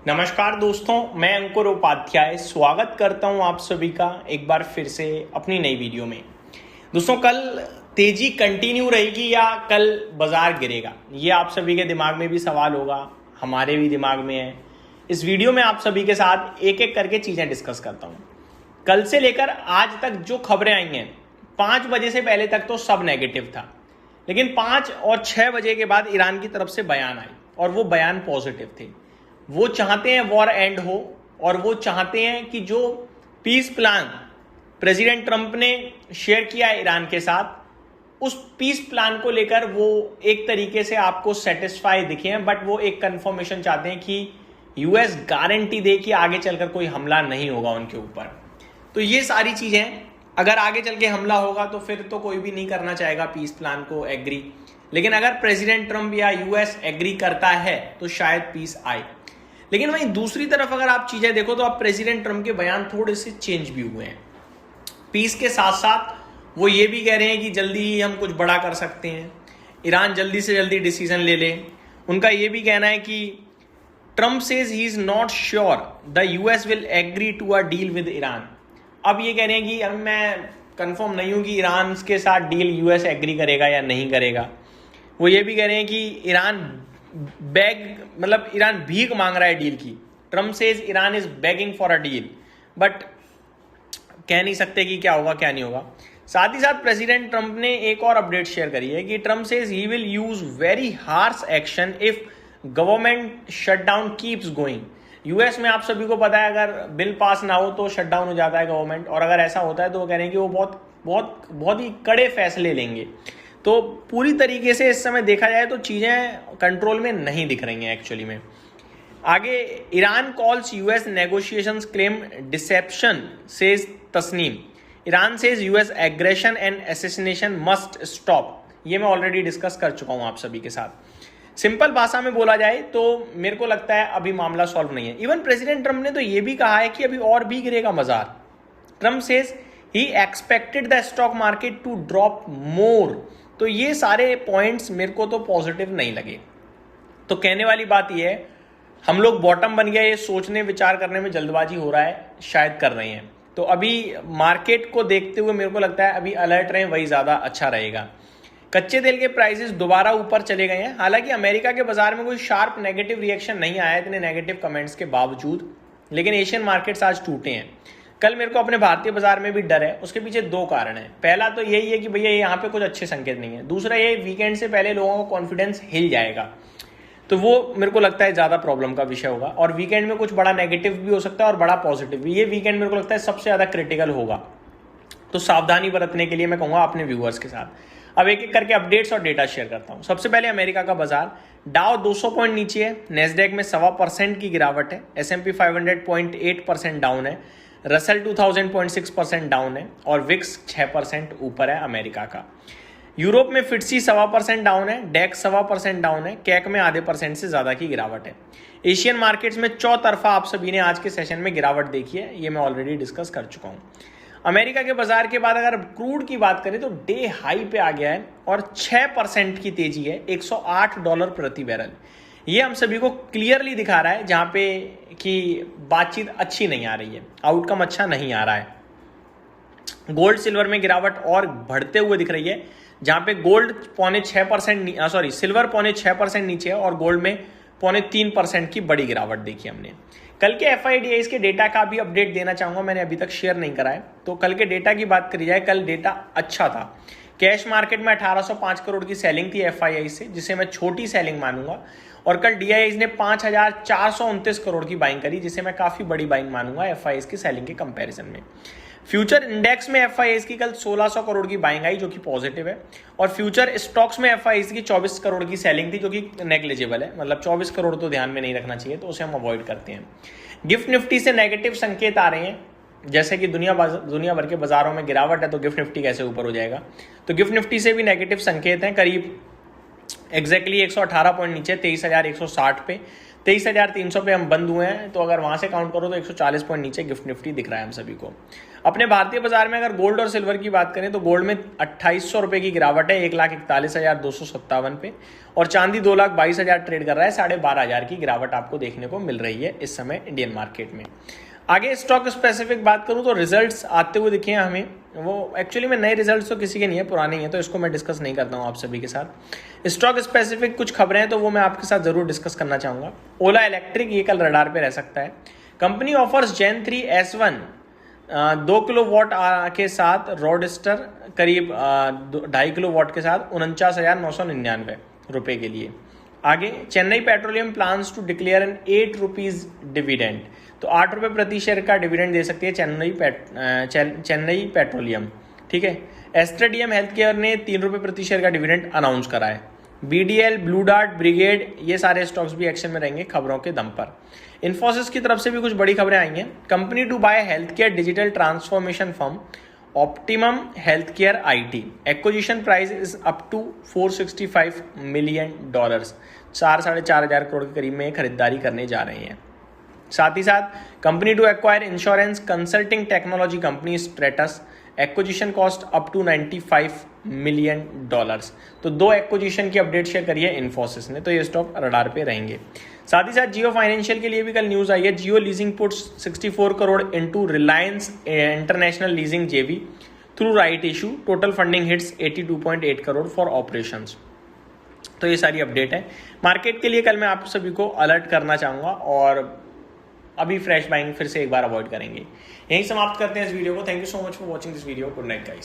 नमस्कार दोस्तों, मैं अंकुर उपाध्याय स्वागत करता हूं आप सभी का एक बार फिर से अपनी नई वीडियो में। दोस्तों, कल तेजी कंटिन्यू रहेगी या कल बाजार गिरेगा, ये आप सभी के दिमाग में भी सवाल होगा, हमारे भी दिमाग में है। इस वीडियो में आप सभी के साथ एक एक करके चीज़ें डिस्कस करता हूँ। कल से लेकर आज तक जो खबरें आई हैं, 5 बजे से पहले तक तो सब नेगेटिव था, लेकिन 5 और 6 बजे के बाद ईरान की तरफ से बयान आए और वो बयान पॉजिटिव थे। वो चाहते हैं वॉर एंड हो और वो चाहते हैं कि जो पीस प्लान प्रेसिडेंट ट्रंप ने शेयर किया है ईरान के साथ, उस पीस प्लान को लेकर वो एक तरीके से आपको सेटिस्फाई दिखे हैं, बट वो एक कंफर्मेशन चाहते हैं कि यूएस गारंटी दे कि आगे चलकर कोई हमला नहीं होगा उनके ऊपर। तो ये सारी चीजें, अगर आगे चल के हमला होगा तो फिर तो कोई भी नहीं करना चाहेगा पीस प्लान को एग्री, लेकिन अगर प्रेसिडेंट ट्रंप या यूएस एग्री करता है तो शायद पीस आए। लेकिन वहीं दूसरी तरफ अगर आप चीजें देखो तो अब प्रेसिडेंट ट्रंप के बयान थोड़े से चेंज भी हुए हैं। पीस के साथ साथ वो ये भी कह रहे हैं कि जल्दी ही हम कुछ बड़ा कर सकते हैं, ईरान जल्दी से जल्दी डिसीजन ले ले। उनका ये भी कहना है कि Trump says he is not sure the US will agree to a deal with Iran. अब ये कह रहे हैं कि अब मैं कंफर्म नहीं हूं कि ईरान के साथ डील यूएस एग्री करेगा या नहीं करेगा। वो ये भी कह रहे हैं कि ईरान भीख मांग रहा है डील की। Trump says Iran is begging for a deal, but कह नहीं सकते कि क्या होगा क्या नहीं होगा। साथ ही साथ प्रेसिडेंट ट्रंप ने एक और अपडेट शेयर करी है कि Trump says he will use very harsh action if government shutdown keeps going. US में आप सभी को पता है, अगर बिल पास ना हो तो शटडाउन हो जाता है गवर्नमेंट, और अगर ऐसा होता है तो वो कह रहे हैं कि वो बहुत बहुत बहुत ही कड़े फैसले लेंगे। तो पूरी तरीके से इस समय देखा जाए तो चीज़ें कंट्रोल में नहीं दिख रही हैं एक्चुअली में। आगे, Iran calls US negotiations claim deception says Tasnim. Iran says US aggression and assassination must stop. ये मैं ऑलरेडी डिस्कस कर चुका हूं आप सभी के साथ। सिंपल भाषा में बोला जाए तो मेरे को लगता है अभी मामला सॉल्व नहीं है। इवन प्रेसिडेंट ट्रंप ने तो ये भी कहा है कि अभी और भी गिरेगा बाजार। Trump says he expected the stock market to drop more. तो ये सारे पॉइंट्स मेरे को तो पॉजिटिव नहीं लगे। तो कहने वाली बात ये है, हम लोग बॉटम बन गया, ये सोचने विचार करने में जल्दबाजी हो रहा है, शायद कर रहे हैं। तो अभी मार्केट को देखते हुए मेरे को लगता है अभी अलर्ट रहें, वही ज़्यादा अच्छा रहेगा। कच्चे तेल के प्राइसेस दोबारा ऊपर चले गए हैं। हालांकि अमेरिका के बाजार में कोई शार्प नेगेटिव रिएक्शन नहीं आया इतने नेगेटिव कमेंट्स के बावजूद, लेकिन एशियन मार्केट्स आज टूटे हैं। कल मेरे को अपने भारतीय बाजार में भी डर है। उसके पीछे 2 कारण हैं। पहला तो यही है कि भैया यहाँ पे कुछ अच्छे संकेत नहीं है। दूसरा ये, वीकेंड से पहले लोगों का कॉन्फिडेंस हिल जाएगा, तो वो मेरे को लगता है ज़्यादा प्रॉब्लम का विषय होगा। और वीकेंड में कुछ बड़ा नेगेटिव भी हो सकता है और बड़ा पॉजिटिव भी। ये वीकेंड मेरे को लगता है सबसे ज़्यादा क्रिटिकल होगा, तो सावधानी बरतने के लिए मैं कहूँगा अपने व्यूअर्स के साथ। अब एक एक करके अपडेट्स और डेटा शेयर करता हूँ। सबसे पहले अमेरिका का बाजार, डाउ 200 पॉइंट नीचे है, नेस्डैक में 1.25% की गिरावट है, S&P 500 0.8% डाउन है, रसल 2000 0.6% डाउन है और विक्स 6% ऊपर है अमेरिका का। यूरोप में फिट्सी 1.25% डाउन है, डेक्स 1.25% डाउन है, कैक में आधे % से ज्यादा की गिरावट है। एशियन मार्केट्स में चौतरफा आप सभी ने आज के सेशन में गिरावट देखी है, ये मैं ऑलरेडी डिस्कस कर चुका हूँ। अमेरिका के बाजार के बाद अगर क्रूड की बात करें तो डे हाई पे आ गया है और 6% की तेजी है, $108 प्रति बैरल। ये हम सभी को क्लियरली दिखा रहा है जहां पे कि बातचीत अच्छी नहीं आ रही है, आउटकम अच्छा नहीं आ रहा है। गोल्ड सिल्वर में गिरावट और बढ़ते हुए दिख रही है, जहां पे गोल्ड सिल्वर 6.5% नीचे है और गोल्ड में 3.5% की बड़ी गिरावट देखी हमने। कल के FIDIs के डेटा का भी अपडेट देना चाहूंगा, मैंने अभी तक शेयर नहीं करा है। तो कल के डेटा की बात करी जाए, कल डेटा अच्छा था। कैश मार्केट में 1805 करोड़ की सेलिंग थी FII से, जिसे मैं छोटी सेलिंग मानूंगा। और कल DIIs ने 5429 करोड़ की बाइंग करी, जिसे मैं काफी बड़ी बाइंग मानूंगा FIIs की सेलिंग के कंपैरिजन में। फ्यूचर इंडेक्स में FIIs की कल 1600 करोड़ की बाइंग आई, जो कि पॉजिटिव है। और फ्यूचर स्टॉक्स में FIIs की 24 करोड़ की सेलिंग थी, जो कि नेग्लिजिबल है। मतलब 24 करोड़ तो ध्यान में नहीं रखना चाहिए, तो उसे हम अवॉइड करते हैं। गिफ्ट निफ्टी से नेगेटिव संकेत आ रहे हैं, जैसे कि दुनिया भर के बाजारों में गिरावट है, तो गिफ्ट निफ्टी कैसे ऊपर हो जाएगा। तो गिफ्ट निफ्टी से भी नेगेटिव संकेत हैं, करीब एग्जैक्टली 118 पॉइंट नीचे 23,160 पे, 23,300 पे हम बंद हुए हैं, तो अगर वहां से काउंट करो तो 140 पॉइंट नीचे गिफ्ट निफ्टी दिख रहा है हम सभी को। अपने भारतीय बाजार में अगर गोल्ड और सिल्वर की बात करें तो गोल्ड में 2800 रुपए की गिरावट है 1,41,257 पे, और चांदी 2,22,000 ट्रेड कर रहा है, 12,500 की गिरावट आपको देखने को मिल रही है इस समय इंडियन मार्केट में। आगे स्टॉक स्पेसिफिक बात करूं तो रिजल्ट्स आते हुए दिखे हैं हमें, वो एक्चुअली में नए रिजल्ट्स तो किसी के नहीं है, पुराने ही हैं, तो इसको मैं डिस्कस नहीं करता हूं आप सभी के साथ। स्टॉक स्पेसिफिक कुछ खबरें हैं तो वो मैं आपके साथ जरूर डिस्कस करना चाहूंगा। ओला इलेक्ट्रिक, ये कल रडार पे रह सकता है। कंपनी ऑफर्स जेन 3 S1 2 किलोवाट के साथ, रोडस्टर करीब 2.5 किलोवाट के साथ 49,999 रुपए के लिए। आगे Chennai petroleum plans to declare an 8 rupees dividend, तो 8 रुपये प्रति शेयर का डिविडेंड दे सकती है चेन्नई पेट्रोलियम, ठीक है। एस्ट्रेडियम हेल्थ केयर ने 3 रुपये प्रति शेयर का डिविडेंड अनाउंस करा है। BDL, ब्लू डार्ट, ब्रिगेड, ये सारे स्टॉक्स भी एक्शन में रहेंगे खबरों के दम पर। इन्फोसिस की तरफ से भी कुछ बड़ी खबरें आई हैं। Company to buy health care digital transformation firm optimum health care IT, acquisition price is up to $465 million, 4-4.5 crore के करीब में खरीदारी करने जा रहे हैं। साथ ही साथ company to acquire insurance consulting technology company Stratus, acquisition cost up to $95 million. तो 2 एक्विजिशन की अपडेट शेयर करी है इन्फोसिस ने, तो ये स्टॉक रडार पे रहेंगे। साथ ही साथ जियो फाइनेंशियल के लिए भी कल न्यूज आई है। Jio Leasing puts 64 crore into Reliance International Leasing JV through rights issue, total funding hits 82.8 crore for operations. तो ये सारी अपडेट है मार्केट के लिए। कल मैं आप सभी को अलर्ट करना चाहूंगा, और अभी फ्रेश बाइंग फिर से एक बार अवॉइड करेंगे। यहीं समाप्त करते हैं इस वीडियो को। Thank you so much for watching this video. Good night guys.